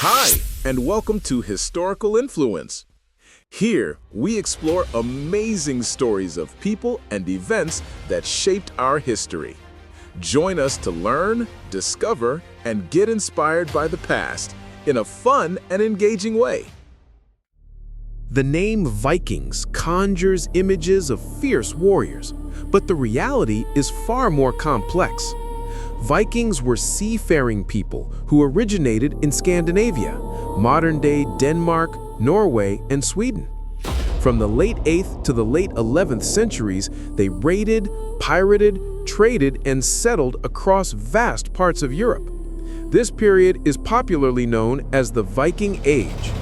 Hi, and welcome to Historical Influence. Here, we explore amazing stories of people and events that shaped our history. Join us to learn, discover, and get inspired by the past in a fun and engaging way. The name Vikings conjures images of fierce warriors, but the reality is far more complex. Vikings were seafaring people who originated in Scandinavia, modern-day Denmark, Norway, and Sweden. From the late 8th to the late 11th centuries, they raided, pirated, traded, and settled across vast parts of Europe. This period is popularly known as the Viking Age.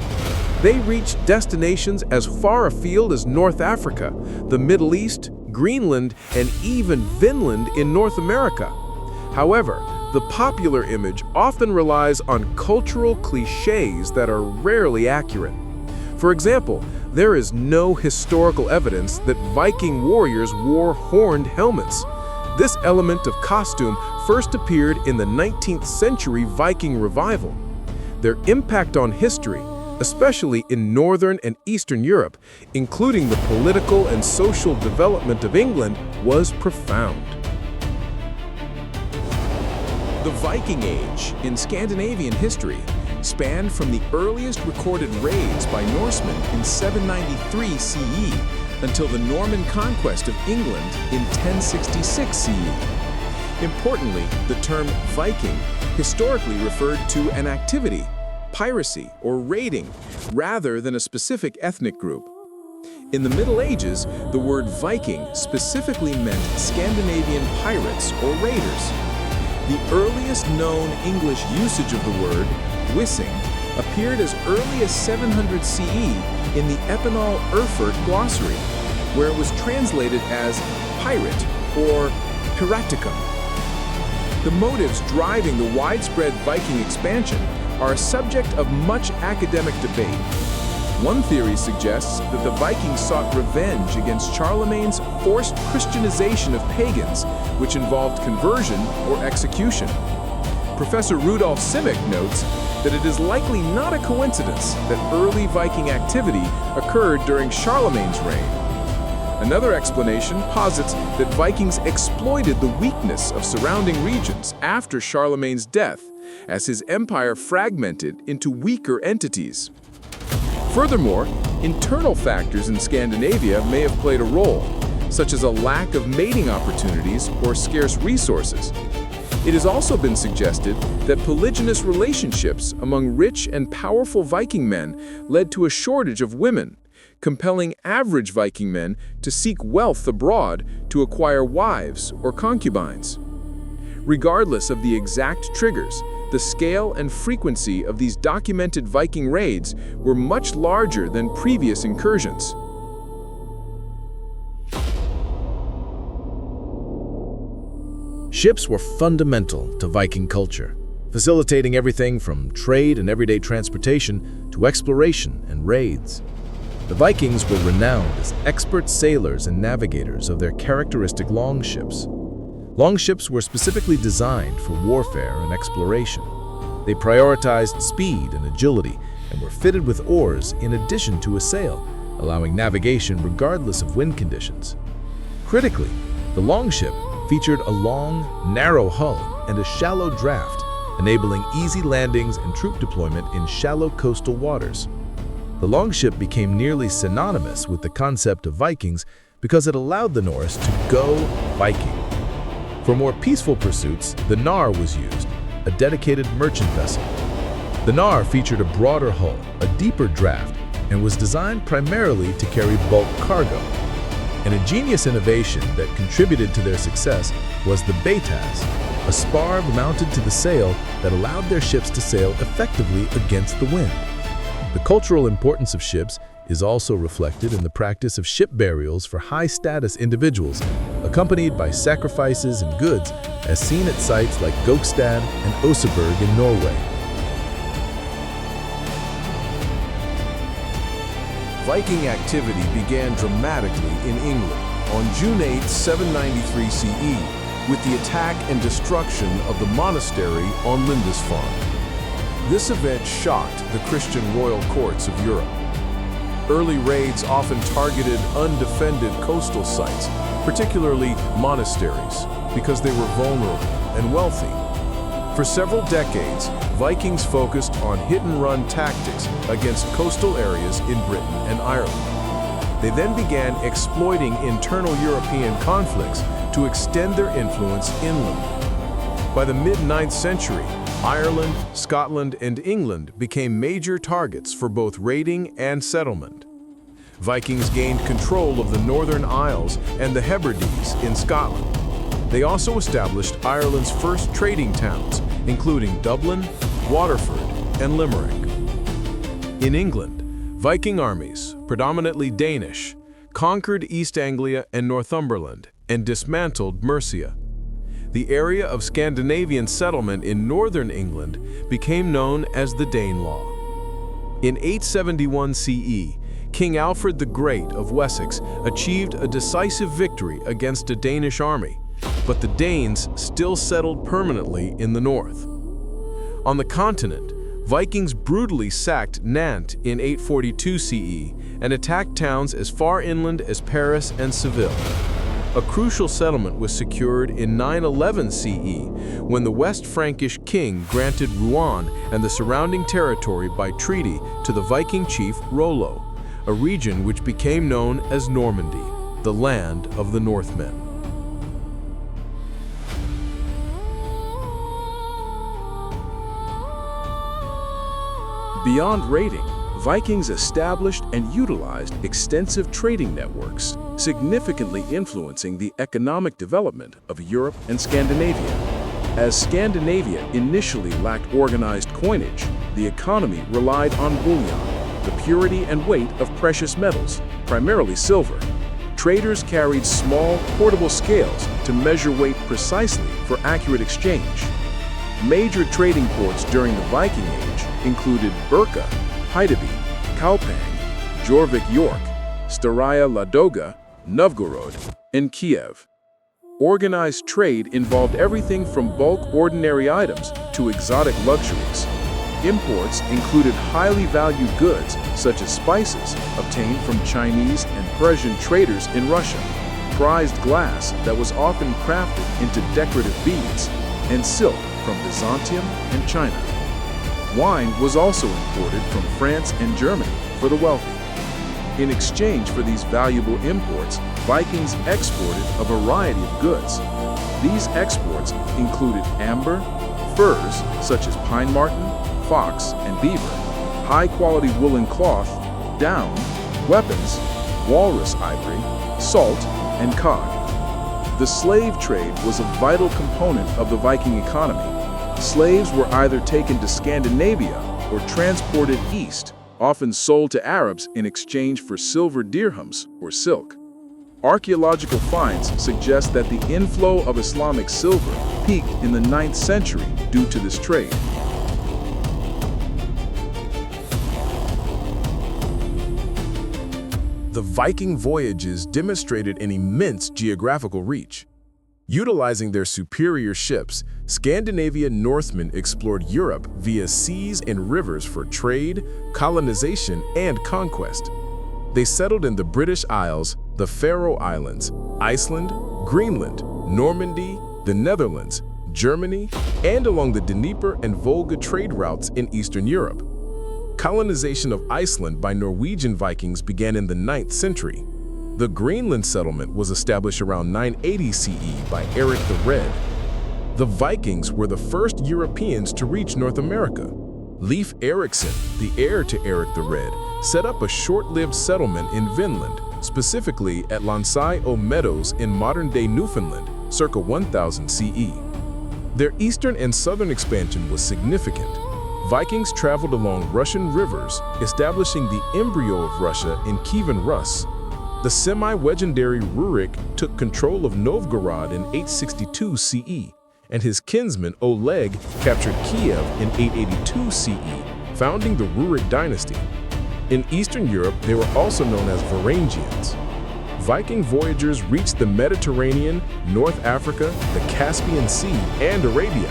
They reached destinations as far afield as North Africa, the Middle East, Greenland, and even Vinland in North America. However, the popular image often relies on cultural cliches that are rarely accurate. For example, there is no historical evidence that Viking warriors wore horned helmets. This element of costume first appeared in the 19th century Viking revival. Their impact on history, especially in Northern and Eastern Europe, including the political and social development of England, was profound. The Viking Age in Scandinavian history spanned from the earliest recorded raids by Norsemen in 793 CE until the Norman conquest of England in 1066 CE. Importantly, the term Viking historically referred to an activity, piracy or raiding, rather than a specific ethnic group. In the Middle Ages, the word Viking specifically meant Scandinavian pirates or raiders. The earliest known English usage of the word, wissing, appeared as early as 700 CE in the Epinal Erfurt glossary, where it was translated as pirate or piraticum. The motives driving the widespread Viking expansion are a subject of much academic debate. One theory suggests that the Vikings sought revenge against Charlemagne's forced Christianization of pagans, which involved conversion or execution. Professor Rudolf Simic notes that it is likely not a coincidence that early Viking activity occurred during Charlemagne's reign. Another explanation posits that Vikings exploited the weakness of surrounding regions after Charlemagne's death, as his empire fragmented into weaker entities. Furthermore, internal factors in Scandinavia may have played a role, such as a lack of mating opportunities or scarce resources. It has also been suggested that polygynous relationships among rich and powerful Viking men led to a shortage of women, compelling average Viking men to seek wealth abroad to acquire wives or concubines. Regardless of the exact triggers, the scale and frequency of these documented Viking raids were much larger than previous incursions. Ships were fundamental to Viking culture, facilitating everything from trade and everyday transportation to exploration and raids. The Vikings were renowned as expert sailors and navigators of their characteristic longships. Longships were specifically designed for warfare and exploration. They prioritized speed and agility and were fitted with oars in addition to a sail, allowing navigation regardless of wind conditions. Critically, the longship featured a long, narrow hull and a shallow draft, enabling easy landings and troop deployment in shallow coastal waters. The longship became nearly synonymous with the concept of Vikings because it allowed the Norse to go Viking. For more peaceful pursuits, the Nar was used, a dedicated merchant vessel. The Nar featured a broader hull, a deeper draft, and was designed primarily to carry bulk cargo. An ingenious innovation that contributed to their success was the Beitas, a spar mounted to the sail that allowed their ships to sail effectively against the wind. The cultural importance of ships is also reflected in the practice of ship burials for high-status individuals, accompanied by sacrifices and goods, as seen at sites like Gokstad and Oseberg in Norway. Viking activity began dramatically in England on June 8, 793 CE, with the attack and destruction of the monastery on Lindisfarne. This event shocked the Christian royal courts of Europe. Early raids often targeted undefended coastal sites, particularly monasteries, because they were vulnerable and wealthy. For several decades, Vikings focused on hit-and-run tactics against coastal areas in Britain and Ireland. They then began exploiting internal European conflicts to extend their influence inland. By the mid-9th century, Ireland, Scotland, and England became major targets for both raiding and settlement. Vikings gained control of the Northern Isles and the Hebrides in Scotland. They also established Ireland's first trading towns, including Dublin, Waterford, and Limerick. In England, Viking armies, predominantly Danish, conquered East Anglia and Northumberland and dismantled Mercia. The area of Scandinavian settlement in northern England became known as the Danelaw. In 871 CE, King Alfred the Great of Wessex achieved a decisive victory against a Danish army, but the Danes still settled permanently in the north. On the continent, Vikings brutally sacked Nantes in 842 CE and attacked towns as far inland as Paris and Seville. A crucial settlement was secured in 911 CE when the West Frankish king granted Rouen and the surrounding territory by treaty to the Viking chief Rollo, a region which became known as Normandy, the land of the Northmen. Beyond raiding, Vikings established and utilized extensive trading networks, significantly influencing the economic development of Europe and Scandinavia. As Scandinavia initially lacked organized coinage, the economy relied on bullion, the purity and weight of precious metals, primarily silver. Traders carried small, portable scales to measure weight precisely for accurate exchange. Major trading ports during the Viking Age included Birka, Haideby, Kaupang, Jorvik York, Staraya Ladoga, Novgorod, and Kiev. Organized trade involved everything from bulk ordinary items to exotic luxuries. Imports included highly valued goods such as spices obtained from Chinese and Persian traders in Russia, prized glass that was often crafted into decorative beads, and silk from Byzantium and China. Wine was also imported from France and Germany for the wealthy. In exchange for these valuable imports, Vikings exported a variety of goods. These exports included amber, furs such as pine marten, fox, and beaver, high-quality woolen cloth, down, weapons, walrus ivory, salt, and cod. The slave trade was a vital component of the Viking economy. Slaves were either taken to Scandinavia or transported east, often sold to Arabs in exchange for silver dirhams or silk. Archaeological finds suggest that the inflow of Islamic silver peaked in the 9th century due to this trade. The Viking voyages demonstrated an immense geographical reach. Utilizing their superior ships, Scandinavian Northmen explored Europe via seas and rivers for trade, colonization, and conquest. They settled in the British Isles, the Faroe Islands, Iceland, Greenland, Normandy, the Netherlands, Germany, and along the Dnieper and Volga trade routes in Eastern Europe. Colonization of Iceland by Norwegian Vikings began in the 9th century. The Greenland settlement was established around 980 CE by Eric the Red. The Vikings were the first Europeans to reach North America. Leif Erikson, the heir to Eric the Red, set up a short-lived settlement in Vinland, specifically at Lansai-o-Meadows in modern-day Newfoundland, circa 1000 CE. Their eastern and southern expansion was significant. Vikings traveled along Russian rivers, establishing the embryo of Russia in Kievan Rus. The semi-legendary Rurik took control of Novgorod in 862 CE, and his kinsman Oleg captured Kiev in 882 CE, founding the Rurik dynasty. In Eastern Europe, they were also known as Varangians. Viking voyagers reached the Mediterranean, North Africa, the Caspian Sea, and Arabia.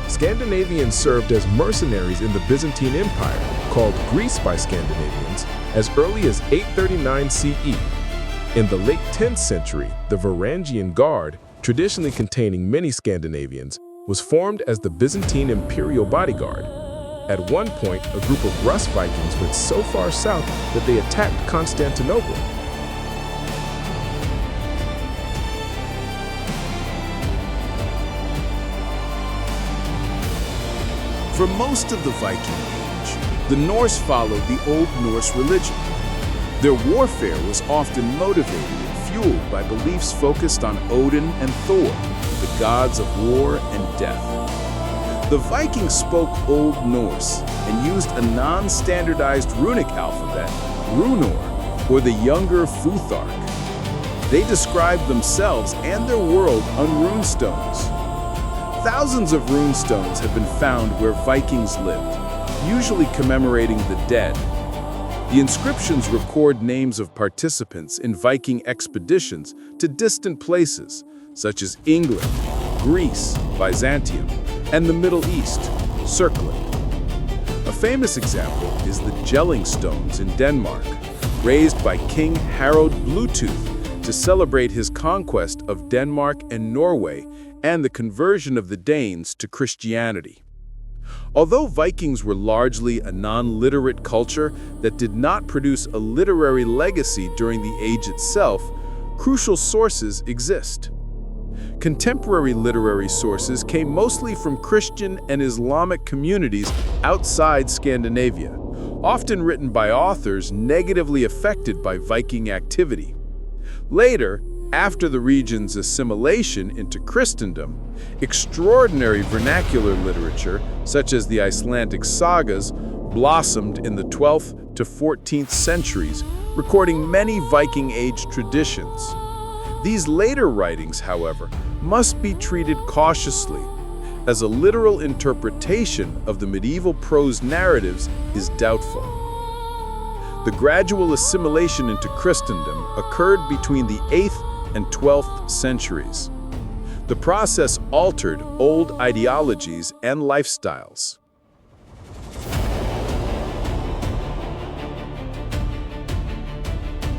Scandinavians served as mercenaries in the Byzantine Empire, called Greece by Scandinavians, as early as 839 CE. In the late 10th century, the Varangian Guard, traditionally containing many Scandinavians, was formed as the Byzantine imperial bodyguard. At one point, a group of Rus Vikings went so far south that they attacked Constantinople. For most of the Viking Age, the Norse followed the Old Norse religion. Their warfare was often motivated and fueled by beliefs focused on Odin and Thor, the gods of war and death. The Vikings spoke Old Norse and used a non-standardized runic alphabet, Runor, or the Younger Futhark. They described themselves and their world on runestones. Thousands of runestones have been found where Vikings lived, usually commemorating the dead. The inscriptions record names of participants in Viking expeditions to distant places, such as England, Greece, Byzantium, and the Middle East, circling. A famous example is the Jelling Stones in Denmark, raised by King Harald Bluetooth to celebrate his conquest of Denmark and Norway and the conversion of the Danes to Christianity. Although Vikings were largely a non-literate culture that did not produce a literary legacy during the age itself, crucial sources exist. Contemporary literary sources came mostly from Christian and Islamic communities outside Scandinavia, often written by authors negatively affected by Viking activity. Later, after the region's assimilation into Christendom, extraordinary vernacular literature, such as the Icelandic sagas, blossomed in the 12th to 14th centuries, recording many Viking Age traditions. These later writings, however, must be treated cautiously, as a literal interpretation of the medieval prose narratives is doubtful. The gradual assimilation into Christendom occurred between the 8th and 12th centuries. The process altered old ideologies and lifestyles.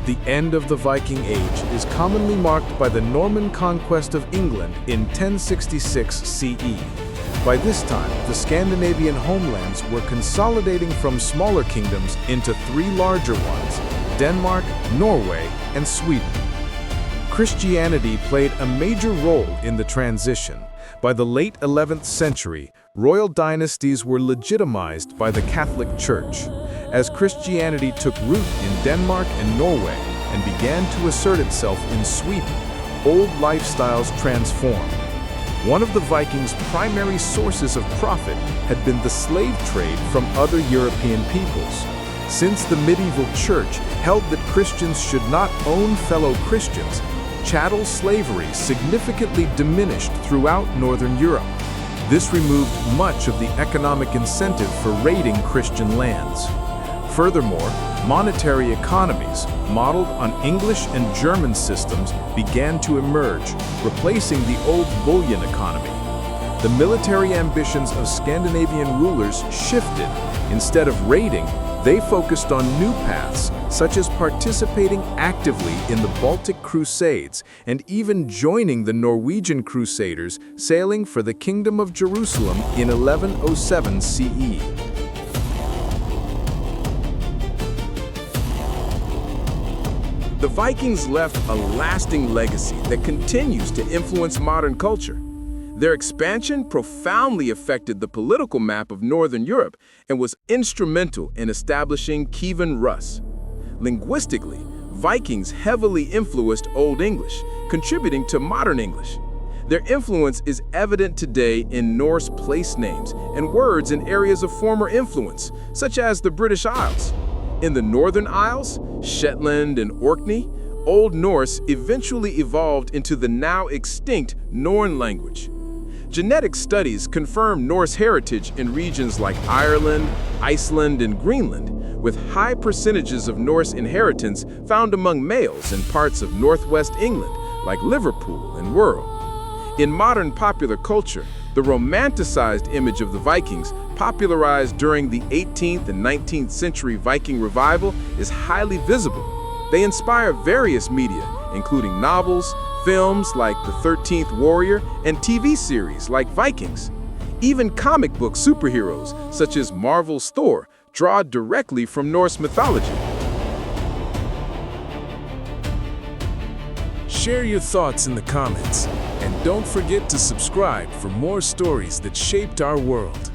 The end of the Viking Age is commonly marked by the Norman conquest of England in 1066 CE. By this time, the Scandinavian homelands were consolidating from smaller kingdoms into three larger ones: Denmark, Norway, and Sweden. Christianity played a major role in the transition. By the late 11th century, royal dynasties were legitimized by the Catholic Church. As Christianity took root in Denmark and Norway and began to assert itself in Sweden, old lifestyles transformed. One of the Vikings' primary sources of profit had been the slave trade from other European peoples. Since the medieval church held that Christians should not own fellow Christians, chattel slavery significantly diminished throughout Northern Europe. This removed much of the economic incentive for raiding Christian lands. Furthermore, monetary economies, modeled on English and German systems, began to emerge, replacing the old bullion economy. The military ambitions of Scandinavian rulers shifted. Instead of raiding, they focused on new paths, such as participating actively in the Baltic Crusades and even joining the Norwegian Crusaders sailing for the Kingdom of Jerusalem in 1107 CE. The Vikings left a lasting legacy that continues to influence modern culture. Their expansion profoundly affected the political map of Northern Europe and was instrumental in establishing Kievan Rus. Linguistically, Vikings heavily influenced Old English, contributing to modern English. Their influence is evident today in Norse place names and words in areas of former influence, such as the British Isles. In the Northern Isles, Shetland and Orkney, Old Norse eventually evolved into the now extinct Norn language. Genetic studies confirm Norse heritage in regions like Ireland, Iceland, and Greenland, with high percentages of Norse inheritance found among males in parts of northwest England, like Liverpool and Wirral. In modern popular culture, The romanticized image of the Vikings, popularized during the 18th and 19th century Viking revival, is highly visible. They inspire various media, including novels, films like The 13th Warrior, and TV series like Vikings. Even comic book superheroes, such as Marvel's Thor, draw directly from Norse mythology. Share your thoughts in the comments, and don't forget to subscribe for more stories that shaped our world.